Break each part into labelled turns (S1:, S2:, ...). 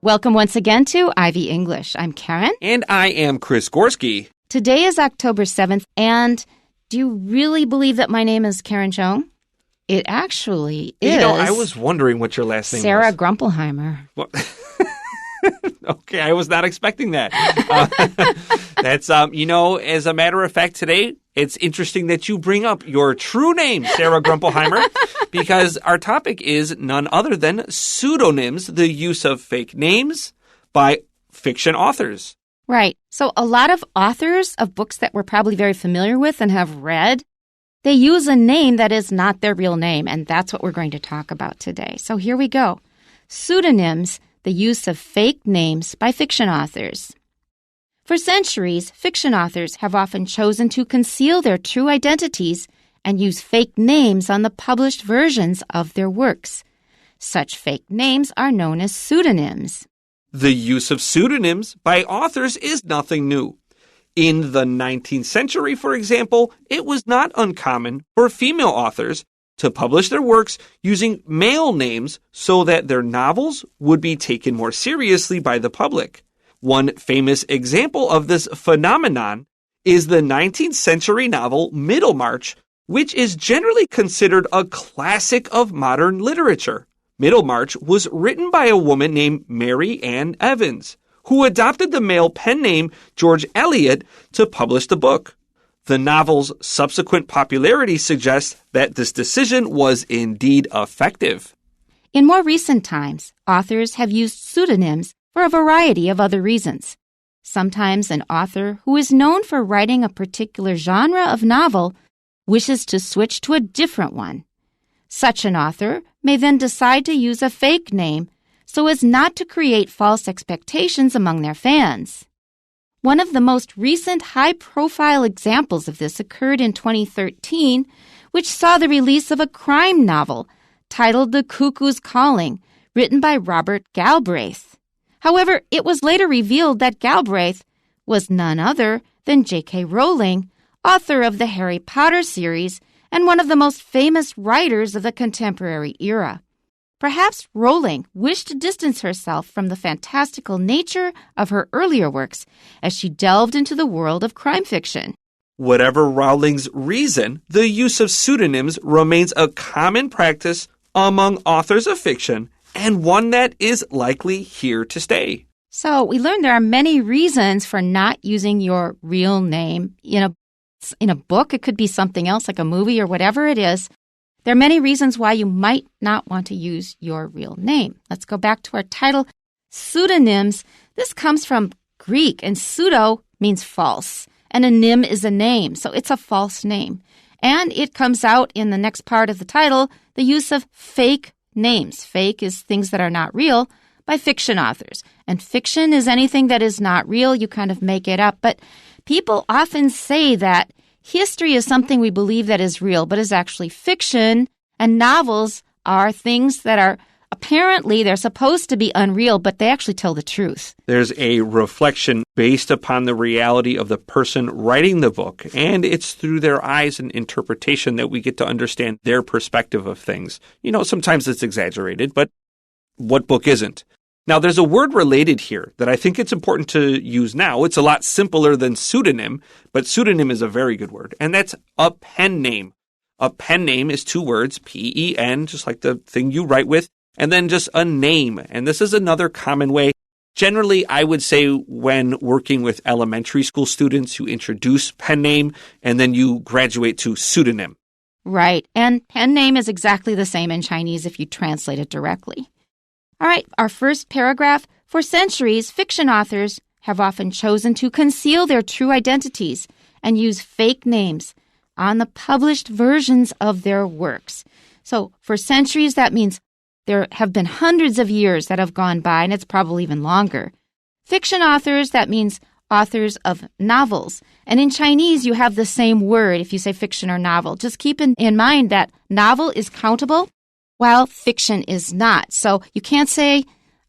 S1: Welcome once again to Ivy English. I'm Karen.
S2: And I am Chris Gorski.
S1: Today is October 7th, and do you really believe that my name is Karen Chung? It actually is.
S2: You know, I was wondering what your last name
S1: Sarah
S2: was.
S1: Grumpelheimer.
S2: What? Okay, I was not expecting that. That's, as a matter of fact, today, it's interesting that you bring up your true name, Sarah Grumpelheimer, because our topic is none other than pseudonyms, the use of fake names by fiction authors.
S1: Right. So a lot of authors of books that we're probably very familiar with and have read, they use a name that is not their real name, and that's what we're going to talk about today. So here we go. Pseudonyms, the use of fake names by fiction authors. For centuries, fiction authors have often chosen to conceal their true identities and use fake names on the published versions of their works. Such fake names are known as pseudonyms.
S2: The use of pseudonyms by authors is nothing new. In the 19th century, for example, it was not uncommon for female authors to publish their works using male names so that their novels would be taken more seriously by the public. One famous example of this phenomenon is the 19th century novel Middlemarch, which is generally considered a classic of modern literature. Middlemarch was written by a woman named Mary Ann Evans, who adopted the male pen name George Eliot to publish the book. The novel's subsequent popularity suggests that this decision was indeed effective.
S1: In more recent times, authors have used pseudonyms for a variety of other reasons. Sometimes an author who is known for writing a particular genre of novel wishes to switch to a different one. Such an author may then decide to use a fake name so as not to create false expectations among their fans. One of the most recent high-profile examples of this occurred in 2013, which saw the release of a crime novel titled The Cuckoo's Calling, written by Robert Galbraith. However, it was later revealed that Galbraith was none other than J.K. Rowling, author of the Harry Potter series and one of the most famous writers of the contemporary era. Perhaps Rowling wished to distance herself from the fantastical nature of her earlier works as she delved into the world of crime fiction.
S2: Whatever Rowling's reason, the use of pseudonyms remains a common practice among authors of fiction and one that is likely here to stay.
S1: So we learned there are many reasons for not using your real name in a book. It could be something else like a movie or whatever it is. There are many reasons why you might not want to use your real name. Let's go back to our title, Pseudonyms. This comes from Greek, and pseudo means false, and a nym is a name, so it's a false name. And it comes out in the next part of the title, the use of fake names. Fake is things that are not real by fiction authors. And fiction is anything that is not real. You kind of make it up. But people often say that history is something we believe that is real, but is actually fiction, and novels are things that are apparently they're supposed to be unreal, but they actually tell the truth.
S2: There's a reflection based upon the reality of the person writing the book, and it's through their eyes and interpretation that we get to understand their perspective of things. You know, sometimes it's exaggerated, but what book isn't? Now, there's a word related here that I think it's important to use now. It's a lot simpler than pseudonym, but pseudonym is a very good word, and that's a pen name. A pen name is two words, P-E-N, just like the thing you write with, and then just a name. And this is another common way. Generally, I would say when working with elementary school students, you introduce pen name, and then you graduate to pseudonym.
S1: Right, and pen name is exactly the same in Chinese if you translate it directly. All right, our first paragraph. For centuries, fiction authors have often chosen to conceal their true identities and use fake names on the published versions of their works. So for centuries, that means there have been hundreds of years that have gone by, and it's probably even longer. Fiction authors, that means authors of novels. And in Chinese, you have the same word if you say fiction or novel. Just keep in mind that novel is countable, while fiction is not. So you can't say,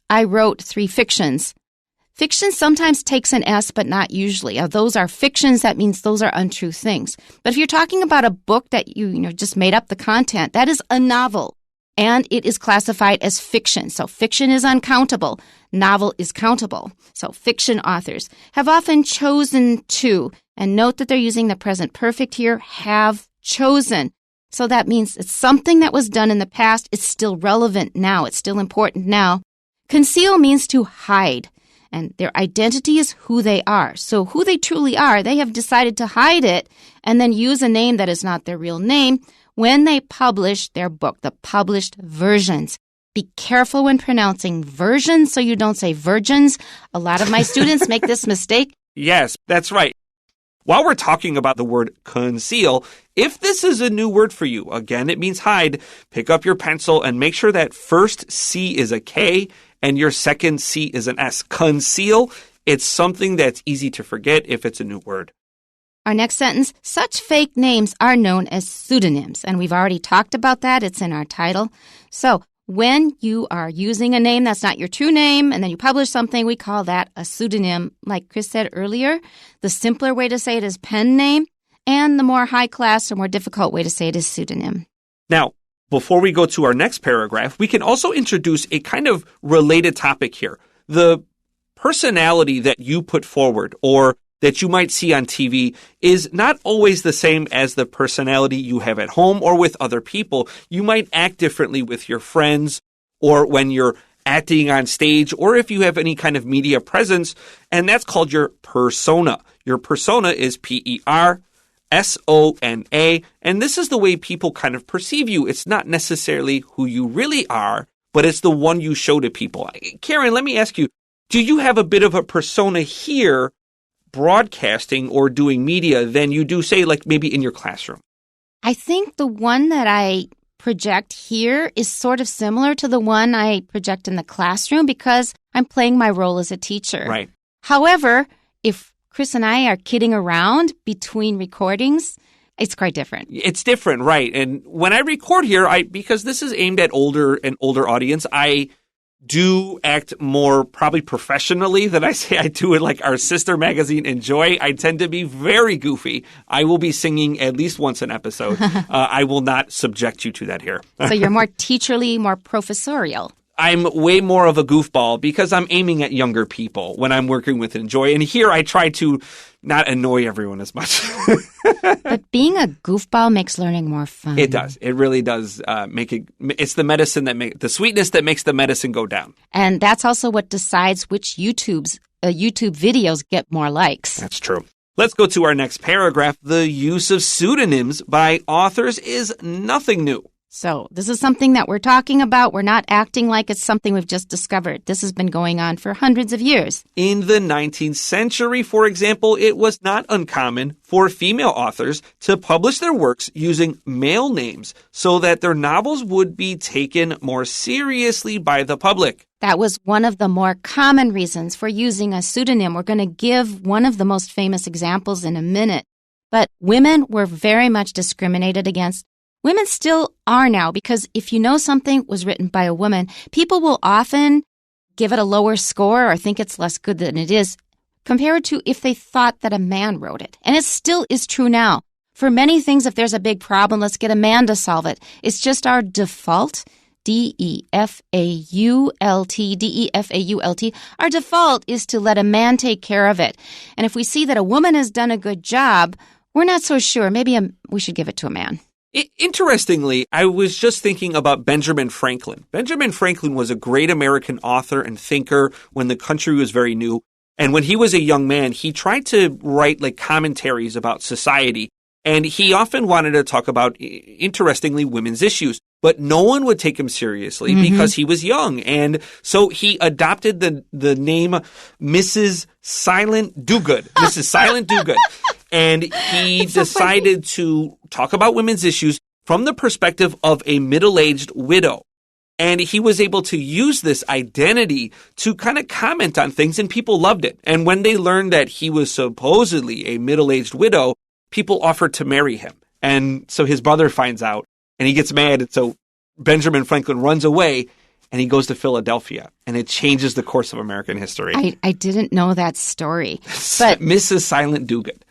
S1: I wrote 3 fictions. Fiction sometimes takes an S, but not usually. Those are fictions. That means those are untrue things. But if you're talking about a book that you just made up the content, that is a novel. and it is classified as fiction. So fiction is uncountable. Novel is countable. So fiction authors have often chosen to, and note that they're using the present perfect here, have chosen. So that means it's something that was done in the past. It's still relevant now. It's still important now. Conceal means to hide, and their identity is who they are. So who they truly are, they have decided to hide it and then use a name that is not their real name when they publish their book, the published versions. Be careful when pronouncing versions so you don't say virgins. A lot of my students make this mistake.
S2: Yes, that's right. While we're talking about the word conceal, if this is a new word for you, again, it means hide, pick up your pencil and make sure that first C is a K and your second C is an S. Conceal, it's something that's easy to forget if it's a new word.
S1: Our next sentence, such fake names are known as pseudonyms. And we've already talked about that. It's in our title. So when you are using a name that's not your true name and then you publish something, we call that a pseudonym. Like Chris said earlier, the simpler way to say it is pen name, and the more high-class or more difficult way to say it is pseudonym.
S2: Now, before we go to our next paragraph, we can also introduce a kind of related topic here. The personality that you put forward or that you might see on TV is not always the same as the personality you have at home or with other people. You might act differently with your friends or when you're acting on stage or if you have any kind of media presence, and that's called your persona. Your persona is Persona, and this is the way people kind of perceive you. It's not necessarily who you really are, but it's the one you show to people. Karen, let me ask you, do you have a bit of a persona here broadcasting or doing media than you do, say, like maybe in your classroom?
S1: I think the one that I project here is sort of similar to the one I project in the classroom because I'm playing my role as a teacher.
S2: Right.
S1: However, if Chris and I are kidding around between recordings, it's quite different.
S2: It's different, right. And when I record here, because this is aimed at an older audience, I do act more probably professionally than I say I do in like our sister magazine, Enjoy. I tend to be very goofy. I will be singing at least once an episode. I will not subject you to that here.
S1: So you're more teacherly, more professorial.
S2: I'm way more of a goofball because I'm aiming at younger people when I'm working with Enjoy. And here I try to not annoy everyone as much.
S1: But being a goofball makes learning more fun.
S2: It does. It really does make it. It's the medicine the sweetness that makes the medicine go down.
S1: And that's also what decides which YouTube videos get more likes.
S2: That's true. Let's go to our next paragraph. The use of pseudonyms by authors is nothing new.
S1: So this is something that we're talking about. We're not acting like it's something we've just discovered. This has been going on for hundreds of years.
S2: In the 19th century, for example, it was not uncommon for female authors to publish their works using male names so that their novels would be taken more seriously by the public.
S1: That was one of the more common reasons for using a pseudonym. We're going to give one of the most famous examples in a minute. But women were very much discriminated against. Women still are now, because if you know something was written by a woman, people will often give it a lower score or think it's less good than it is compared to if they thought that a man wrote it. And it still is true now. For many things, if there's a big problem, let's get a man to solve it. It's just our default, D-E-F-A-U-L-T. Our default is to let a man take care of it. And if we see that a woman has done a good job, we're not so sure. Maybe we should give it to a man.
S2: Interestingly, I was just thinking about Benjamin Franklin. Benjamin Franklin was a great American author and thinker when the country was very new. And when he was a young man, he tried to write like commentaries about society. And he often wanted to talk about, interestingly, women's issues. But no one would take him seriously because he was young. And so he adopted the name Mrs. Silent Dogood. Mrs. Silent Dogood. And he decided to talk about women's issues from the perspective of a middle-aged widow. And he was able to use this identity to kind of comment on things, and people loved it. And when they learned that he was supposedly a middle-aged widow, people offered to marry him. And so his brother finds out, and he gets mad. And so Benjamin Franklin runs away, and he goes to Philadelphia, and it changes the course of American history.
S1: I didn't know that story. But
S2: Mrs. Silent Dogood.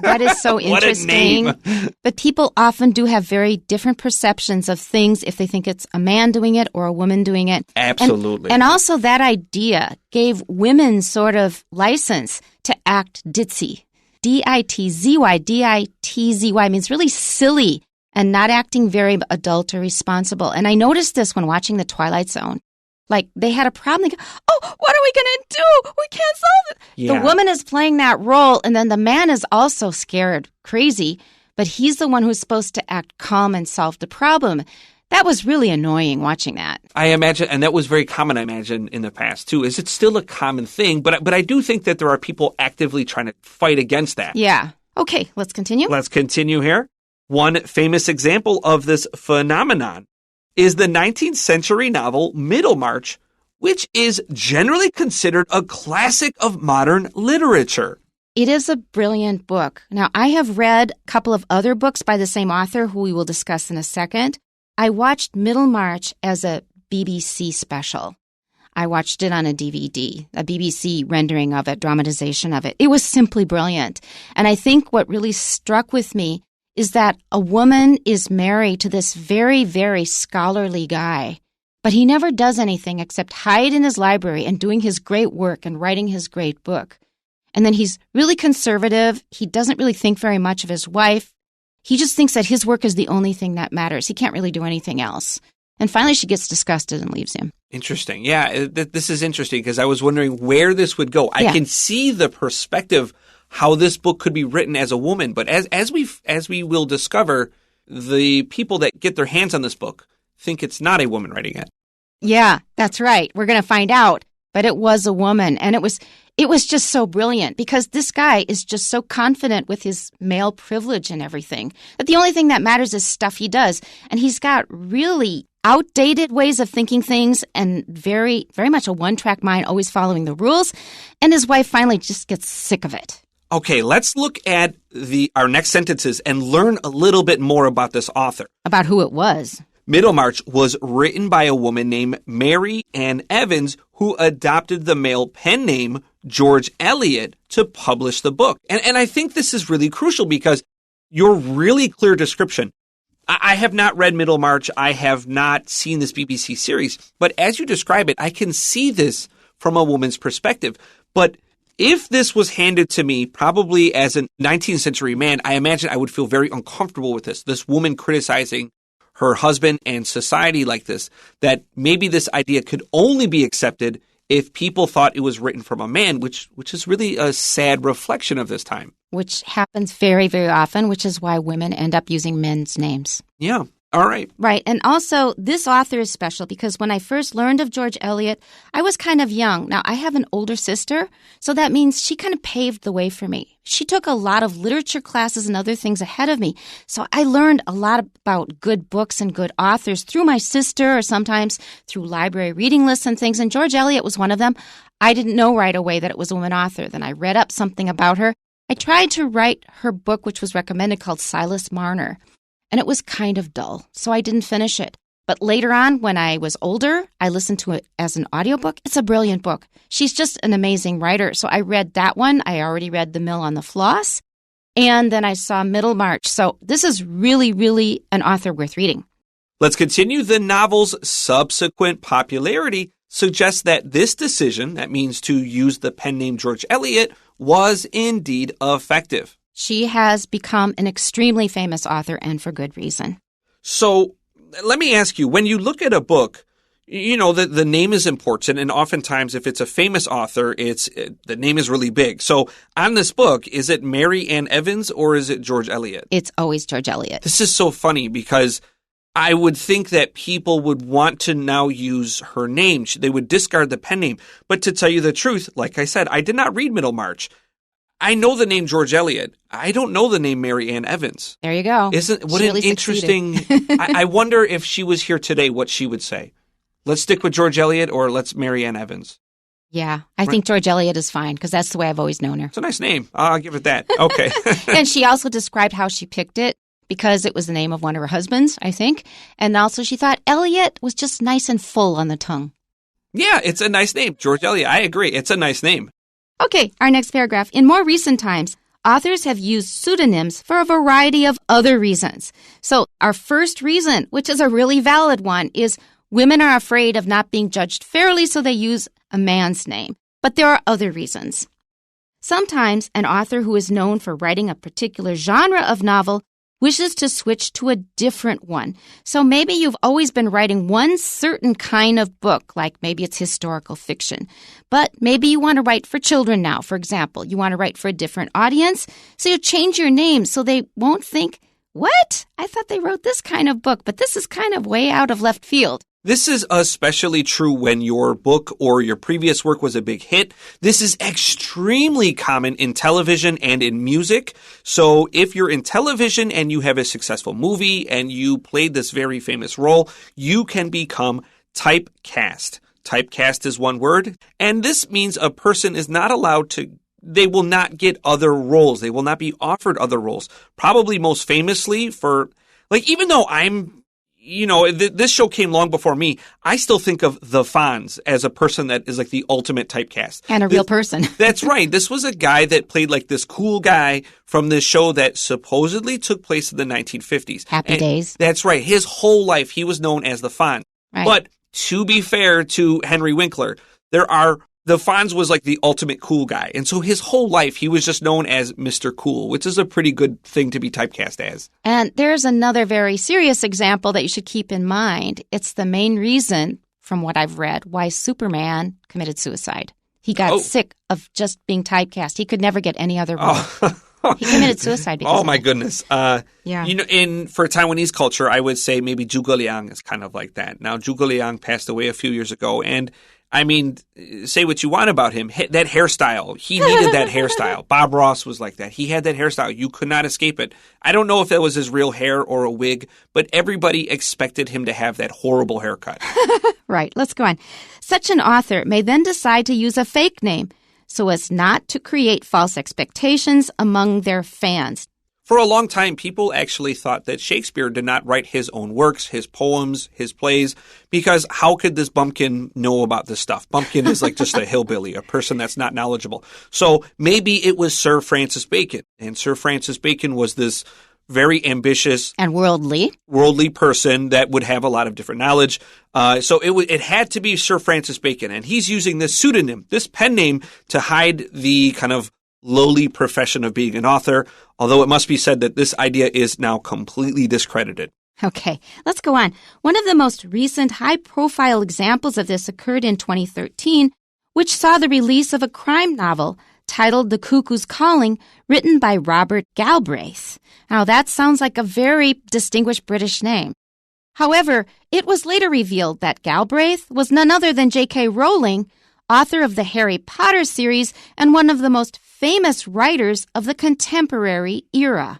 S1: That is so interesting.
S2: What a name.
S1: But people often do have very different perceptions of things if they think it's a man doing it or a woman doing it.
S2: Absolutely.
S1: And also that idea gave women sort of license to act ditzy. D-I-T-Z-Y. D-I-T-Z-Y means really silly and not acting very adult or responsible. And I noticed this when watching The Twilight Zone. Like, they had a problem. They go, oh, what are we going to do? We can't solve it.
S2: Yeah.
S1: The woman is playing that role, and then the man is also scared, crazy, but he's the one who's supposed to act calm and solve the problem. That was really annoying watching that.
S2: I imagine, and that was very common, I imagine, in the past, too. Is it still a common thing? But I do think that there are people actively trying to fight against that.
S1: Yeah. Okay, let's continue.
S2: Let's continue here. One famous example of this phenomenon is the 19th century novel Middlemarch, which is generally considered a classic of modern literature.
S1: It is a brilliant book. Now, I have read a couple of other books by the same author, who we will discuss in a second. I watched Middlemarch as a BBC special. I watched it on a DVD, a BBC rendering of it, dramatization of it. It was simply brilliant. And I think what really struck with me is that a woman is married to this very, very scholarly guy, but he never does anything except hide in his library and doing his great work and writing his great book. And then he's really conservative. He doesn't really think very much of his wife. He just thinks that his work is the only thing that matters. He can't really do anything else. And finally, she gets disgusted and leaves him.
S2: Interesting. Yeah, this is interesting because I was wondering where this would go. I can see the perspective how this book could be written as a woman. But as we will discover, the people that get their hands on this book think it's not a woman writing it.
S1: Yeah, that's right. We're going to find out. But it was a woman. And it was just so brilliant because this guy is just so confident with his male privilege and everything that the only thing that matters is stuff he does. And he's got really outdated ways of thinking things and very, very much a one-track mind, always following the rules. And his wife finally just gets sick of it.
S2: Okay, let's look at our next sentences and learn a little bit more about this author.
S1: About who it was.
S2: Middlemarch was written by a woman named Mary Ann Evans, who adopted the male pen name George Eliot to publish the book. And I think this is really crucial because your really clear description. I have not read Middlemarch. I have not seen this BBC series. But as you describe it, I can see this from a woman's perspective. But if this was handed to me, probably as a 19th century man, I imagine I would feel very uncomfortable with this woman criticizing her husband and society like this, that maybe this idea could only be accepted if people thought it was written from a man, which is really a sad reflection of this time.
S1: Which happens very, very often, which is why women end up using men's names.
S2: Yeah. All right.
S1: Right. And also, this author is special because when I first learned of George Eliot, I was kind of young. Now, I have an older sister, so that means she kind of paved the way for me. She took a lot of literature classes and other things ahead of me. So I learned a lot about good books and good authors through my sister or sometimes through library reading lists and things. And George Eliot was one of them. I didn't know right away that it was a woman author. Then I read up something about her. I tried to write her book, which was recommended, called Silas Marner. And it was kind of dull, so I didn't finish it. But later on, when I was older, I listened to it as an audiobook. It's a brilliant book. She's just an amazing writer. So I read that one. I already read The Mill on the Floss. And then I saw Middlemarch. So this is really, really an author worth reading.
S2: Let's continue. The novel's subsequent popularity suggests that this decision, that means to use the pen name George Eliot, was indeed effective.
S1: She has become an extremely famous author, and for good reason.
S2: So let me ask you, when you look at a book, you know, the name is important, and oftentimes if it's a famous author, the name is really big. So on this book, is it Mary Ann Evans or is it George Eliot?
S1: It's always George Eliot.
S2: This is so funny because I would think that people would want to now use her name. They would discard the pen name. But to tell you the truth, like I said, I did not read Middlemarch. I know the name George Eliot. I don't know the name Mary Ann Evans.
S1: There you go.
S2: What an interesting... I wonder if she was here today, what she would say. Let's stick with George Eliot or let's Mary Ann Evans.
S1: Yeah, I think George Eliot is fine because that's the way I've always known her.
S2: It's a nice name. I'll give it that. Okay.
S1: And she also described how she picked it because it was the name of one of her husbands, I think. And also she thought Eliot was just nice and full on the tongue.
S2: Yeah, it's a nice name. George Eliot. I agree. It's a nice name.
S1: Okay, our next paragraph. In more recent times, authors have used pseudonyms for a variety of other reasons. So our first reason, which is a really valid one, is women are afraid of not being judged fairly, so they use a man's name. But there are other reasons. Sometimes an author who is known for writing a particular genre of novel wishes to switch to a different one. So maybe you've always been writing one certain kind of book, like maybe it's historical fiction. But maybe you want to write for children now, for example. You want to write for a different audience. So you change your name so they won't think, what? I thought they wrote this kind of book, but this is kind of way out of left field.
S2: This is especially true when your book or your previous work was a big hit. This is extremely common in television and in music. So if you're in television and you have a successful movie and you played this very famous role, you can become typecast. Typecast is one word, and this means a person is not allowed to they will not get other roles. They will not be offered other roles. Probably most famously for, even though this show came long before me, I still think of the Fonz as a person that is like the ultimate typecast.
S1: And a real person.
S2: That's right. This was a guy that played like this cool guy from this show that supposedly took place in the 1950s.
S1: Happy Days.
S2: That's right. His whole life, he was known as the Fonz.
S1: Right.
S2: But to be fair to Henry Winkler, the Fonz was like the ultimate cool guy. And so his whole life, he was just known as Mr. Cool, which is a pretty good thing to be typecast as.
S1: And there's another very serious example that you should keep in mind. It's the main reason, from what I've read, why Superman committed suicide. He got sick of just being typecast. He could never get any other role. He committed suicide because
S2: Oh, my goodness.
S1: Yeah.
S2: For Taiwanese culture, I would say maybe Zhuge Liang is kind of like that. Now, Zhuge Liang passed away a few years ago, and I mean, say what you want about him. That hairstyle, he needed that hairstyle. Bob Ross was like that. He had that hairstyle. You could not escape it. I don't know if that was his real hair or a wig, but everybody expected him to have that horrible haircut.
S1: Right. Let's go on. Such an author may then decide to use a fake name so as not to create false expectations among their fans.
S2: For a long time, people actually thought that Shakespeare did not write his own works, his poems, his plays, because how could this bumpkin know about this stuff? Bumpkin is like just a hillbilly, a person that's not knowledgeable. So maybe it was Sir Francis Bacon, and Sir Francis Bacon was this very ambitious
S1: and worldly
S2: person that would have a lot of different knowledge. So it had to be Sir Francis Bacon, and he's using this pseudonym, this pen name, to hide the kind of lowly profession of being an author, although it must be said that this idea is now completely discredited.
S1: Okay, let's go on. One of the most recent high-profile examples of this occurred in 2013, which saw the release of a crime novel titled The Cuckoo's Calling, written by Robert Galbraith. Now, that sounds like a very distinguished British name. However, it was later revealed that Galbraith was none other than J.K. Rowling, author of the Harry Potter series and one of the most famous writers of the contemporary era.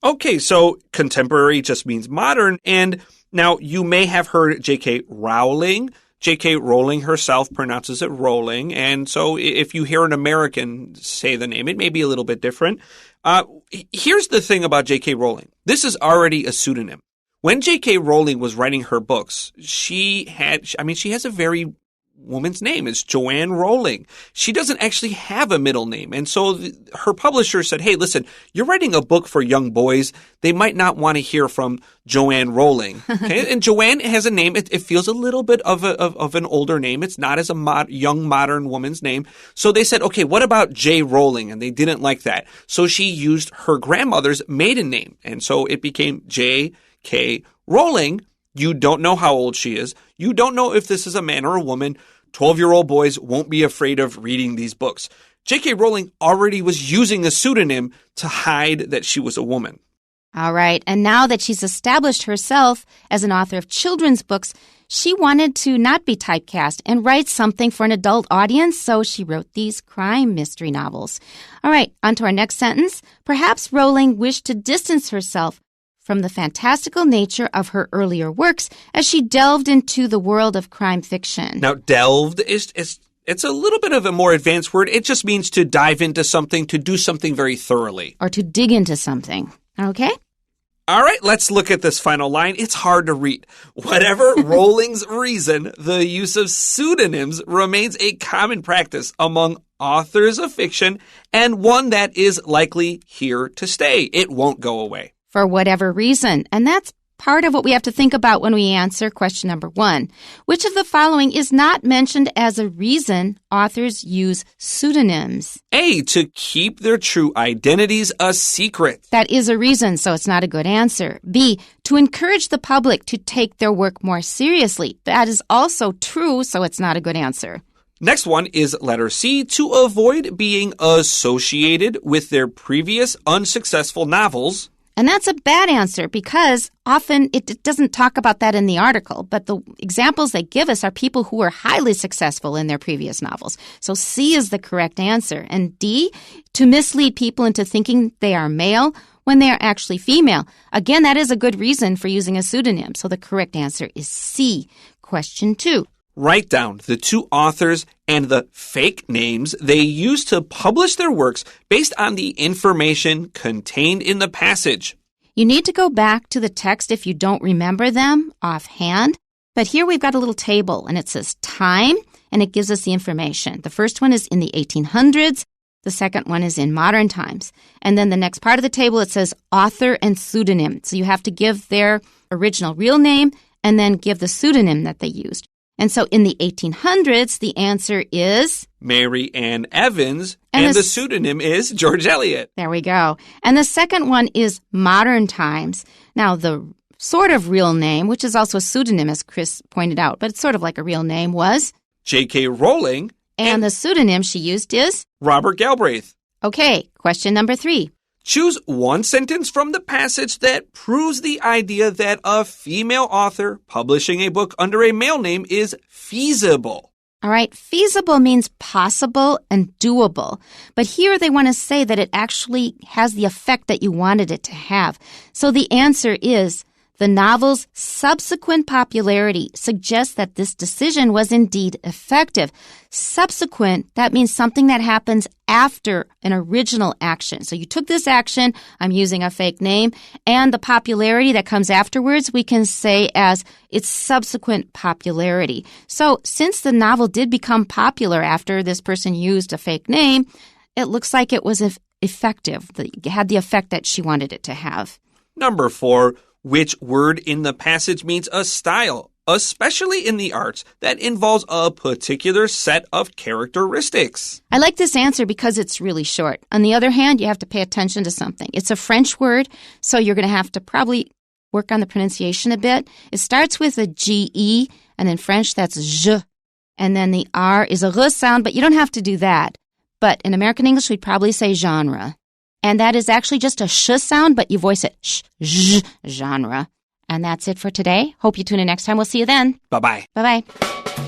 S2: Okay, so contemporary just means modern, and now you may have heard J.K. Rowling. J.K. Rowling herself pronounces it Rowling, and so if you hear an American say the name, it may be a little bit different. Here's the thing about J.K. Rowling. This is already a pseudonym. When J.K. Rowling was writing her books, she has a very woman's name. It's Joanne Rowling. She doesn't actually have a middle name. And so her publisher said, hey, listen, you're writing a book for young boys. They might not want to hear from Joanne Rowling. Okay? And Joanne has a name. It feels a little bit of an older name. It's not as a young modern woman's name. So they said, okay, what about J. Rowling? And they didn't like that. So she used her grandmother's maiden name. And so it became J.K. Rowling. You don't know how old she is. You don't know if this is a man or a woman. 12-year-old boys won't be afraid of reading these books. J.K. Rowling already was using a pseudonym to hide that she was a woman.
S1: All right. And now that she's established herself as an author of children's books, she wanted to not be typecast and write something for an adult audience, so she wrote these crime mystery novels. All right. On to our next sentence. Perhaps Rowling wished to distance herself from the fantastical nature of her earlier works as she delved into the world of crime fiction.
S2: Now, delved it's a little bit of a more advanced word. It just means to dive into something, to do something very thoroughly.
S1: Or to dig into something. Okay?
S2: All right, let's look at this final line. It's hard to read. Whatever Rowling's reason, the use of pseudonyms remains a common practice among authors of fiction, and one that is likely here to stay. It won't go away.
S1: For whatever reason. And that's part of what we have to think about when we answer question number 1. Which of the following is not mentioned as a reason authors use pseudonyms?
S2: A, to keep their true identities a secret.
S1: That is a reason, so it's not a good answer. B, to encourage the public to take their work more seriously. That is also true, so it's not a good answer.
S2: Next one is letter C, to avoid being associated with their previous unsuccessful novels.
S1: And that's a bad answer because often it doesn't talk about that in the article, but the examples they give us are people who were highly successful in their previous novels. So C is the correct answer. And D, to mislead people into thinking they are male when they are actually female. Again, that is a good reason for using a pseudonym. So the correct answer is C. Question 2.
S2: Write down the 2 authors and the fake names they use to publish their works based on the information contained in the passage.
S1: You need to go back to the text if you don't remember them offhand. But here we've got a little table, and it says time, and it gives us the information. The first one is in the 1800s. The second one is in modern times. And then the next part of the table, it says author and pseudonym. So you have to give their original real name and then give the pseudonym that they used. And so in the 1800s, the answer is
S2: Mary Ann Evans, and the pseudonym is George Eliot.
S1: There we go. And the second one is modern times. Now, the sort of real name, which is also a pseudonym, as Chris pointed out, but it's sort of like a real name, was
S2: J.K. Rowling.
S1: And the pseudonym she used is
S2: Robert Galbraith.
S1: Okay, question number 3.
S2: Choose one sentence from the passage that proves the idea that a female author publishing a book under a male name is feasible.
S1: All right, feasible means possible and doable. But here they want to say that it actually has the effect that you wanted it to have. So the answer is the novel's subsequent popularity suggests that this decision was indeed effective. Subsequent, that means something that happens after an original action. So you took this action, I'm using a fake name, and the popularity that comes afterwards, we can say as its subsequent popularity. So since the novel did become popular after this person used a fake name, it looks like it was effective. It had the effect that she wanted it to have.
S2: Number 4. Which word in the passage means a style, especially in the arts, that involves a particular set of characteristics?
S1: I like this answer because it's really short. On the other hand, you have to pay attention to something. It's a French word, so you're going to have to probably work on the pronunciation a bit. It starts with a G-E, and in French, that's je. And then the R is a R sound, but you don't have to do that. But in American English, we'd probably say genre. And that is actually just a sh sound, but you voice it sh, zh, genre. And that's it for today. Hope you tune in next time. We'll see you then.
S2: Bye-bye.
S1: Bye-bye.